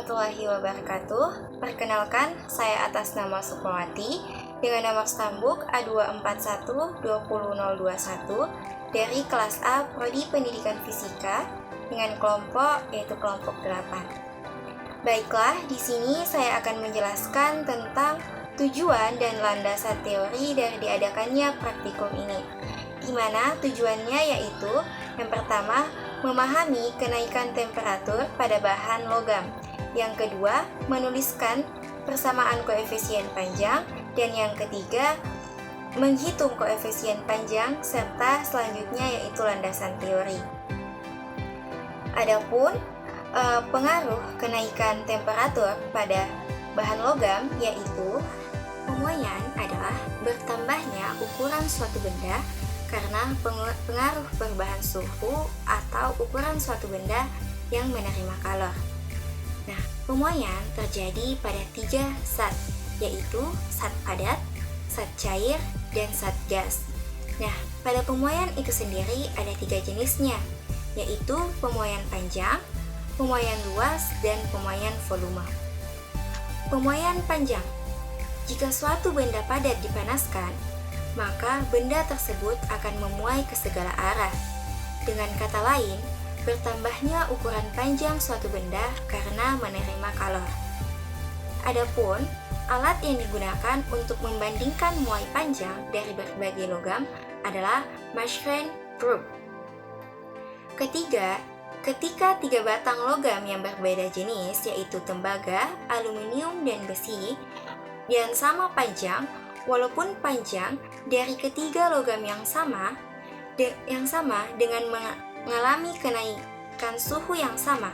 warahmatullahi wabarakatuh. Perkenalkan, saya atas nama Sukmawati dengan nomor stambuk A241-20021 dari kelas A Prodi Pendidikan Fisika dengan kelompok yaitu kelompok 8. Baiklah, di sini saya akan menjelaskan tentang tujuan dan landasan teori dari diadakannya praktikum ini, di mana tujuannya yaitu yang pertama, memahami kenaikan temperatur pada bahan logam. Yang kedua, menuliskan persamaan koefisien panjang. Dan yang ketiga, menghitung koefisien panjang serta selanjutnya yaitu landasan teori. Adapun pengaruh kenaikan temperatur pada bahan logam yaitu pemuaian adalah bertambahnya ukuran suatu benda karena pengaruh perubahan suhu atau ukuran suatu benda yang menerima kalor. Nah, pemuaian terjadi pada 3 zat, yaitu zat padat, zat cair, dan zat gas. Nah, pada pemuaian itu sendiri ada 3 jenisnya, yaitu pemuaian panjang, pemuaian luas, dan pemuaian volume. Pemuaian panjang. Jika suatu benda padat dipanaskan, maka benda tersebut akan memuai ke segala arah. Dengan kata lain, bertambahnya ukuran panjang suatu benda karena menerima kalor. Adapun alat yang digunakan untuk membandingkan muai panjang dari berbagai logam adalah Marchand Probe. Ketiga, ketika 3 batang logam yang berbeda jenis yaitu tembaga, aluminium, dan besi dan sama panjang, walaupun panjang dari ketiga logam yang sama dengan mengalami kenaikan suhu yang sama,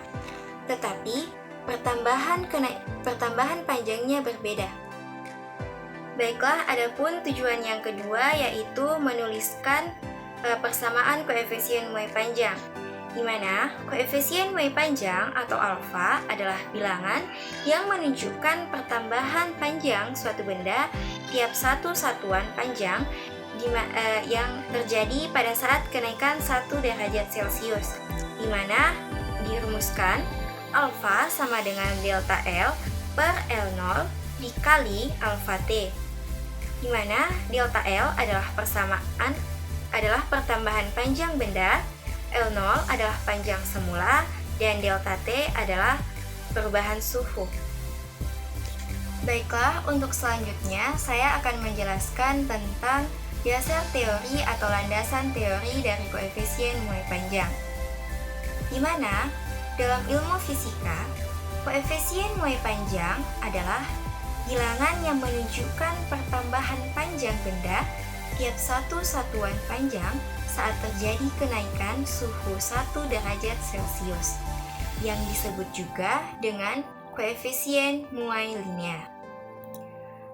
tetapi pertambahan panjangnya berbeda. Baiklah, adapun tujuan yang kedua yaitu menuliskan persamaan koefisien muai panjang, di mana koefisien muai panjang atau alfa adalah bilangan yang menunjukkan pertambahan panjang suatu benda tiap satu satuan panjang yang terjadi pada saat kenaikan 1 derajat Celcius, di mana dirumuskan alfa sama dengan delta L per L0 dikali alfa T, di mana delta L adalah pertambahan panjang benda, L0 adalah panjang semula, dan delta T adalah perubahan suhu. Baiklah, untuk selanjutnya saya akan menjelaskan tentang dasar teori atau landasan teori dari koefisien muai panjang. Di mana dalam ilmu fisika, koefisien muai panjang adalah bilangan yang menunjukkan pertambahan panjang benda tiap satu satuan panjang saat terjadi kenaikan suhu 1 derajat Celcius, yang disebut juga dengan koefisien muai linear.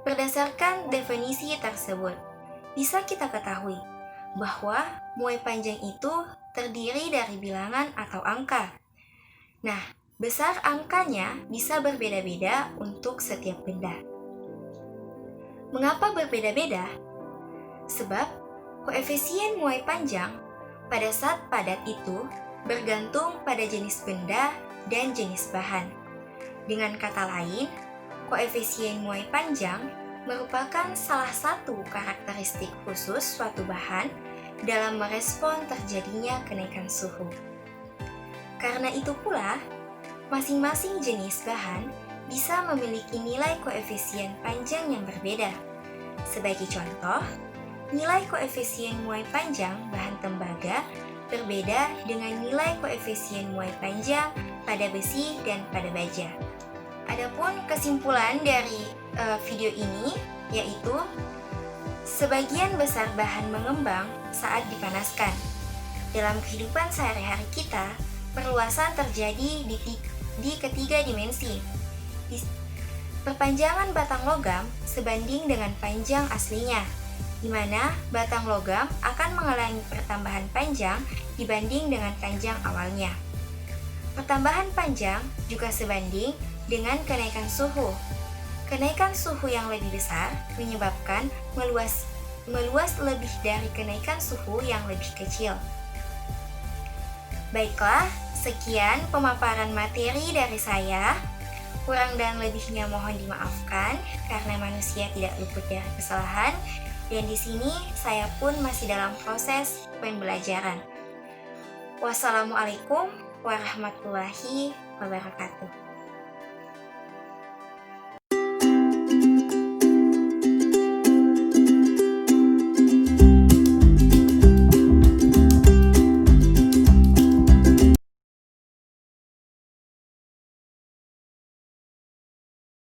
Berdasarkan definisi tersebut, bisa kita ketahui bahwa muai panjang itu terdiri dari bilangan atau angka. Nah, besar angkanya bisa berbeda-beda untuk setiap benda. Mengapa berbeda-beda? Sebab koefisien muai panjang pada zat padat itu bergantung pada jenis benda dan jenis bahan. Dengan kata lain, koefisien muai panjang merupakan salah satu karakteristik khusus suatu bahan dalam merespon terjadinya kenaikan suhu. Karena itu pula, masing-masing jenis bahan bisa memiliki nilai koefisien panjang yang berbeda. Sebagai contoh, nilai koefisien muai panjang bahan tembaga berbeda dengan nilai koefisien muai panjang pada besi dan pada baja. Adapun kesimpulan dari video ini yaitu sebagian besar bahan mengembang saat dipanaskan. Dalam kehidupan sehari-hari kita, perluasan terjadi di ketiga dimensi. Perpanjangan batang logam sebanding dengan panjang aslinya, di mana batang logam akan mengalami pertambahan panjang dibanding dengan panjang awalnya. Pertambahan panjang juga sebanding dengan kenaikan suhu. Kenaikan suhu yang lebih besar menyebabkan meluas lebih dari kenaikan suhu yang lebih kecil. Baiklah, sekian pemaparan materi dari saya. Kurang dan lebihnya mohon dimaafkan karena manusia tidak luput dari kesalahan. Dan di sini saya pun masih dalam proses pembelajaran. Wassalamualaikum warahmatullahi wabarakatuh.